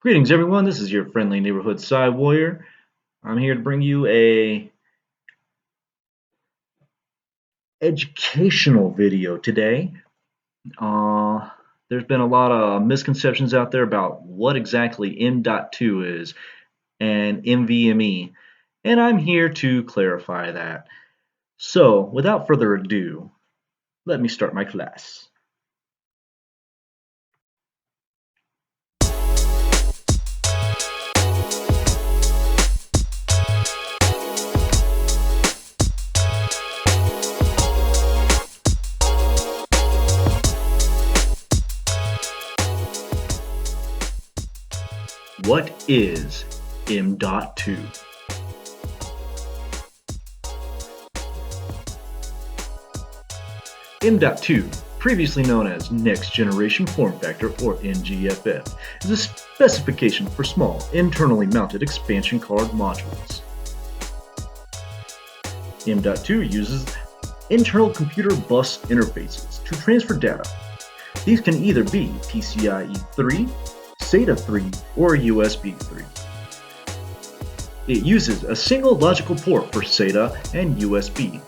Greetings everyone, this is your friendly neighborhood Psy Warrior. I'm here to bring you a educational video today. There's been a lot of misconceptions out there about what exactly M.2 is and NVMe, and I'm here to clarify that. So, without further ado, let me start my class. What is M.2? M.2, previously known as Next Generation Form Factor or NGFF, is a specification for small, internally mounted expansion card modules. M.2 uses internal computer bus interfaces to transfer data. These can either be PCIe 3, SATA 3, or USB 3. It uses a single logical port for SATA and USB,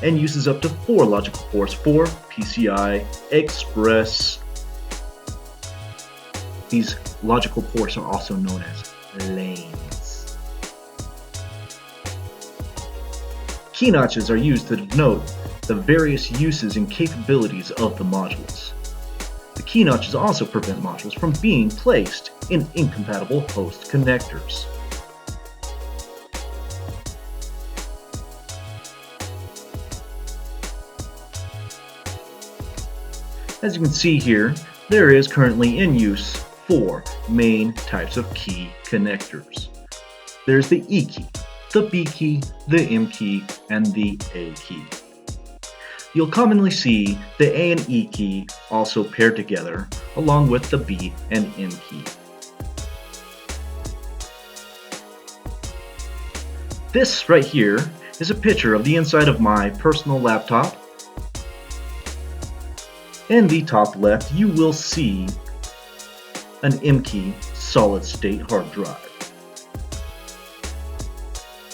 and uses up to 4 logical ports for PCI Express. These logical ports are also known as lanes. Key notches are used to denote the various uses and capabilities of the modules. The key notches also prevent modules from being placed in incompatible host connectors. As you can see here, there is currently in use 4 main types of key connectors. There's the E key, the B key, the M key, and the A key. You'll commonly see the A and E key also paired together along with the B and M key. This right here is a picture of the inside of my personal laptop. In the top left, you will see an M key solid-state hard drive.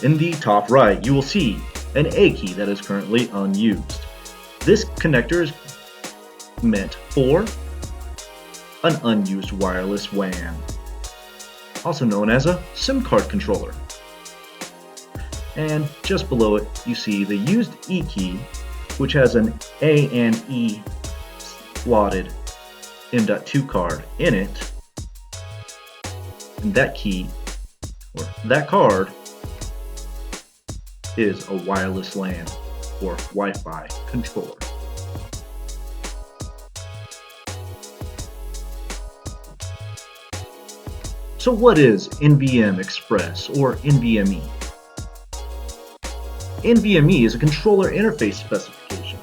In the top right, you will see an A key that is currently unused. This connector is meant for an unused wireless WAN, also known as a SIM card controller. And just below it, you see the used E key, which has an A and E slotted M.2 card in it, and that key, or that card, is a wireless LAN or Wi-Fi controller. So what is NVMe Express or NVMe? NVMe is a controller interface specification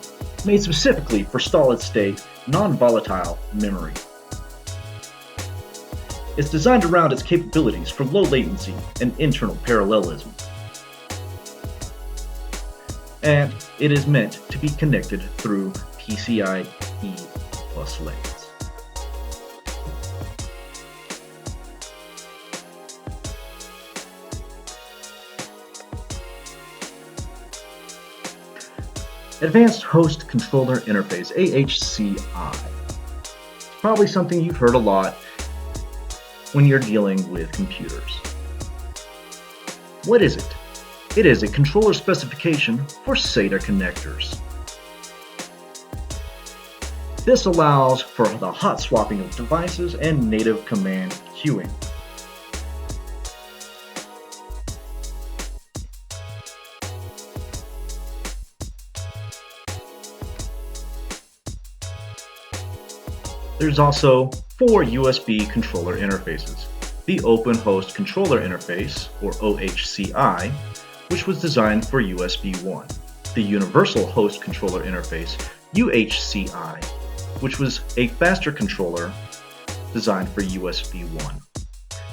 made specifically for solid-state, non-volatile memory. It's designed around its capabilities for low latency and internal parallelism. And it is meant to be connected through PCIe bus lanes. Advanced Host Controller Interface, AHCI. It's probably something you've heard a lot when you're dealing with computers. What is it? It is a controller specification for SATA connectors. This allows for the hot swapping of devices and native command queuing. There's also 4 USB controller interfaces. The Open Host Controller Interface, or OHCI, which was designed for USB 1. The Universal Host Controller Interface, UHCI, which was a faster controller designed for USB 1.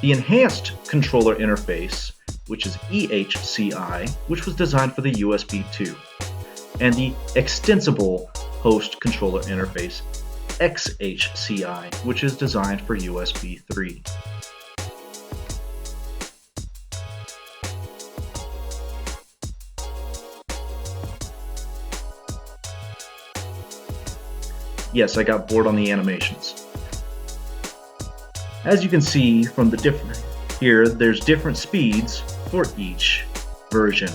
The Enhanced Controller Interface, which is EHCI, which was designed for the USB 2. And the Extensible Host Controller Interface, XHCI, which is designed for USB 3. Yes, I got bored on the animations. As you can see from the different here, there's different speeds for each version.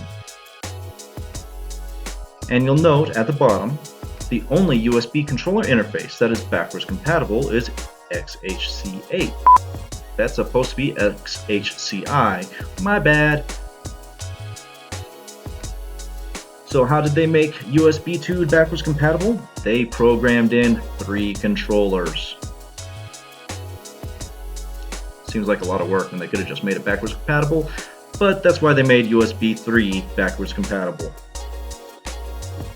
And you'll note at the bottom, the only USB controller interface that is backwards compatible is XHC8. That's supposed to be XHCI. My bad. So how did they make USB 2 backwards compatible? They programmed in 3 controllers. Seems like a lot of work when they could have just made it backwards compatible, but that's why they made USB 3 backwards compatible.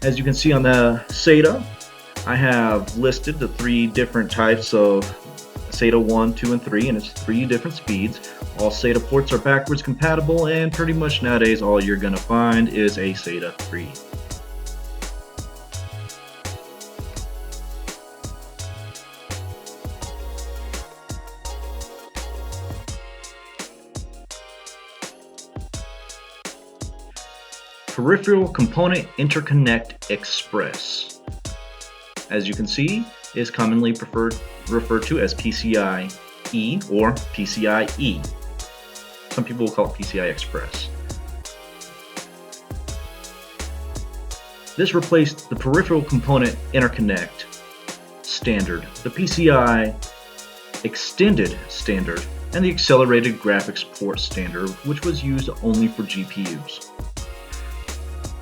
As you can see on the SATA, I have listed the 3 different types of SATA 1, 2, and 3, and it's 3 different speeds. All SATA ports are backwards compatible, and pretty much nowadays all you're going to find is a SATA 3. Peripheral Component Interconnect Express, as you can see, is commonly referred to as PCIe or PCIe. Some people will call it PCI Express. This replaced the Peripheral Component Interconnect standard, the PCI Extended standard, and the Accelerated Graphics Port standard, which was used only for GPUs.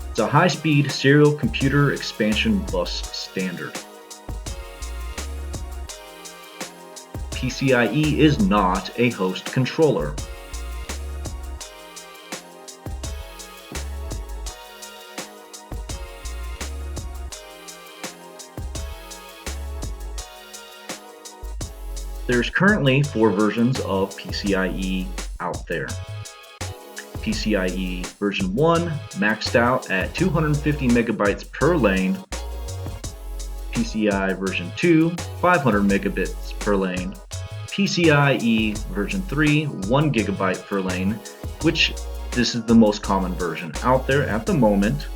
It's a high-speed serial computer expansion bus standard. PCIe is not a host controller. There's currently 4 versions of PCIe out there. PCIe version 1 maxed out at 250 megabytes per lane. PCI version 2, 500 megabits per lane. PCIe version 3, 1 gigabyte per lane, which this is the most common version out there at the moment.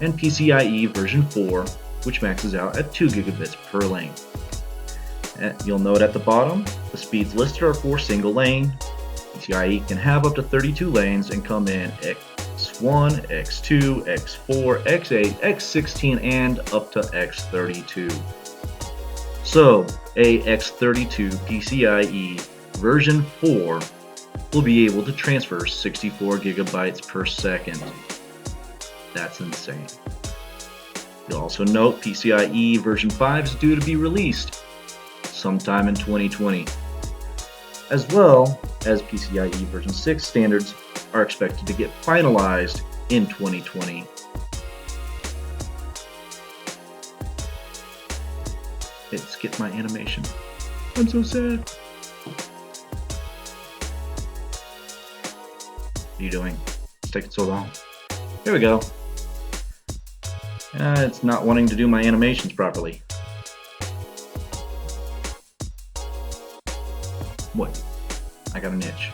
And PCIe version 4, which maxes out at 2 gigabits per lane. You'll note at the bottom, the speeds listed are for single lane. PCIe can have up to 32 lanes and come in X1, X2, X4, X8, X16, and up to X32. So, a X32 PCIe version 4 will be able to transfer 64 gigabytes per second. That's insane. You'll also note PCIe version 5 is due to be released sometime in 2020. As well as PCIe version 6 standards are expected to get finalized in 2020. It skipped my animation. I'm so sad. What are you doing? It's taking so long. There we go. It's not wanting to do my animations properly. What? I got an itch.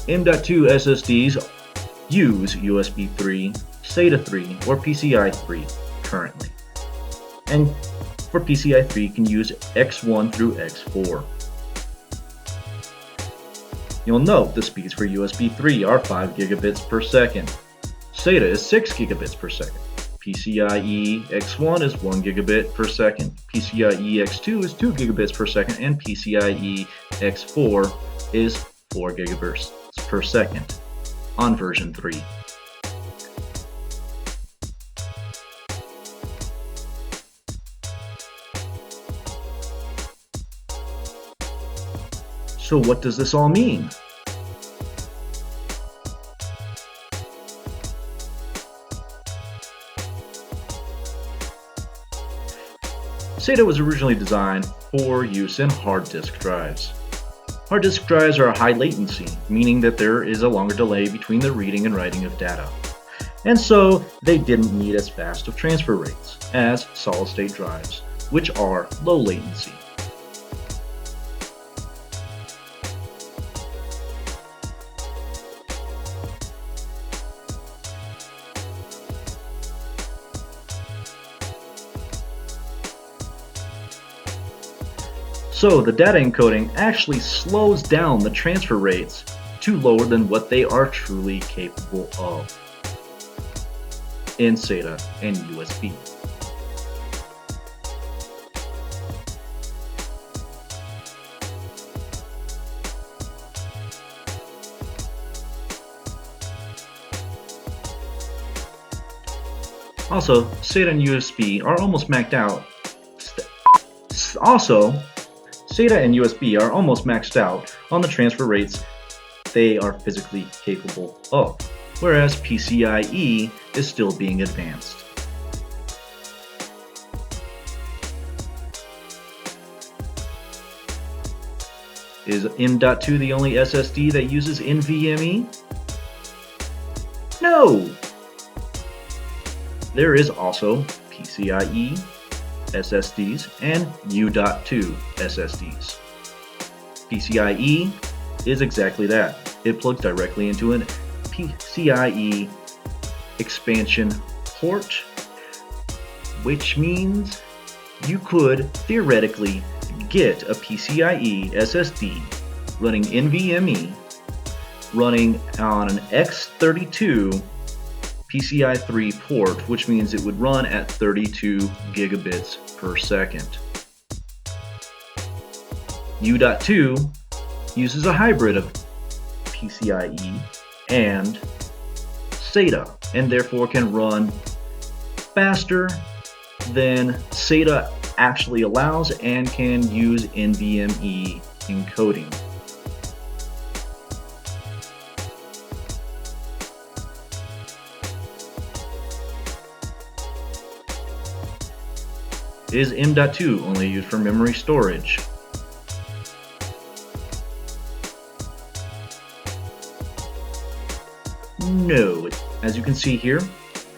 M.2 SSDs use USB 3, SATA 3, or PCI 3 currently. And for PCI 3 you can use X1 through X4. You'll note the speeds for USB 3 are 5 gigabits per second. SATA is 6 gigabits per second. PCIe X1 is 1 gigabit per second. PCIe X2 is 2 gigabits per second, and PCIe X4 is 4 gigabits per second on version 3. So what does this all mean? SATA was originally designed for use in hard disk drives. Hard disk drives are high latency, meaning that there is a longer delay between the reading and writing of data. And so they didn't need as fast of transfer rates as solid-state drives, which are low latency. So the data encoding actually slows down the transfer rates to lower than what they are truly capable of in SATA and USB. Also, SATA and USB are almost maxed out. SATA and USB are almost maxed out on the transfer rates they are physically capable of, whereas PCIe is still being advanced. Is M.2 the only SSD that uses NVMe? No! There is also PCIe SSDs and U.2 SSDs. PCIe is exactly that. It plugs directly into an PCIe expansion port, which means you could theoretically get a PCIe SSD running NVMe, running on an X32 PCI 3 port, which means it would run at 32 gigabits per second. U.2 uses a hybrid of PCIe and SATA, and therefore can run faster than SATA actually allows and can use NVMe encoding. Is M.2 only used for memory storage? No. As you can see here,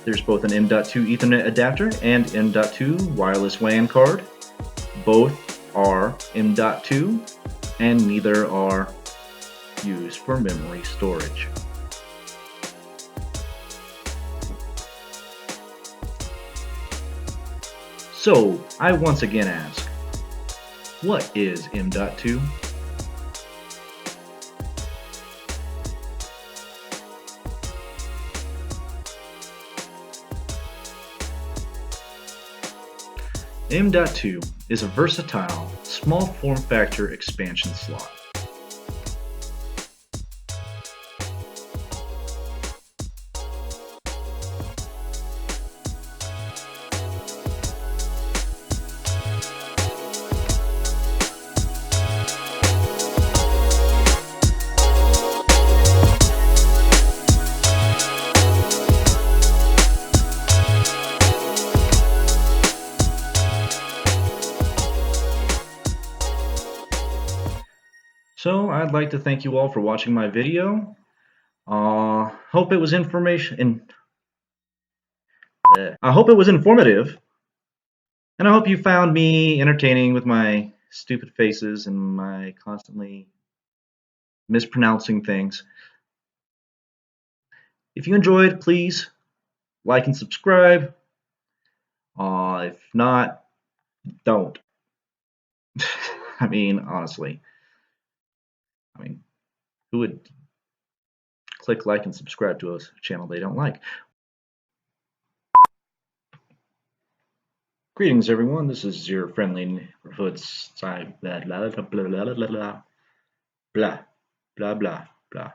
there's both an M.2 Ethernet adapter and M.2 wireless WAN card. Both are M.2 and neither are used for memory storage. So, I once again ask, what is M.2? M.2 is a versatile, small form factor expansion slot. So I'd like to thank you all for watching my video. Hope it was I hope it was informative, and I hope you found me entertaining with my stupid faces and my constantly mispronouncing things. If you enjoyed, please like and subscribe. If not, don't. I mean, honestly. Who would click like and subscribe to a channel they don't like? Greetings, everyone. This is your friendly neighborhood side blah blah blah blah blah blah blah blah blah blah.